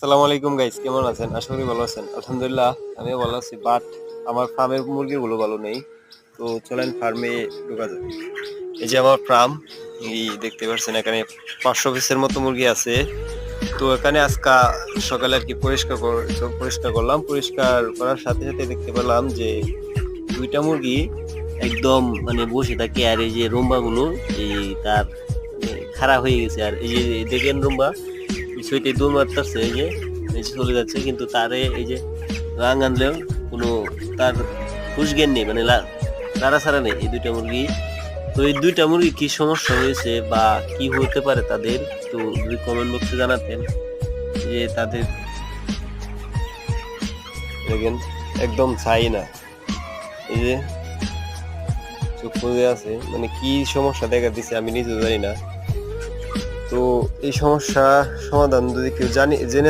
আসসালামু আলাইকুম গাইস, কেমন আছেন? আশা করি ভালো আছেন। আলহামদুলিল্লাহ আমিও ভালো আছি, বাট আমার ফার্মের মুরগিগুলো ভালো নেই। তো চলেন ফার্মে ঢোকা যাক। এই যে আমার ফার্ম, এই দেখতে পাচ্ছেন এখানে 500 পিসের মতো মুরগি আছে। তো এখানে আজকে সকালে আর কি পরিষ্কার করলাম। পরিষ্কার করার সাথে সাথে দেখতে পেলাম যে দুইটা মুরগি একদম মানে বসে থাকে, আর এই যে রুম্বা গুলো এই তার খাড়া হয়ে গেছে। আর এই যে দেখেন রুম্বা বিষয়টি দৌড় মারতেছে, এই যে চলে যাচ্ছে, কিন্তু তারে এই যে রাং আনলেও কোনো তার হুঁশ জ্ঞান নেই, মানে নাড়াছাড়া নেই এই দুইটা মুরগি। তো এই দুইটা মুরগি কি সমস্যা হয়েছে বা কি হতে পারে তাদের, তো যদি কমেন্ট বক্সে জানাতেন। যে তাদের দেখেন একদম ছাই না, এই যে চোখ বুজে আছে, মানে কি সমস্যা দেখা দিছে আমি নিজেও জানি না। তো এই সমস্যা সমাধান যদি কেউ জেনে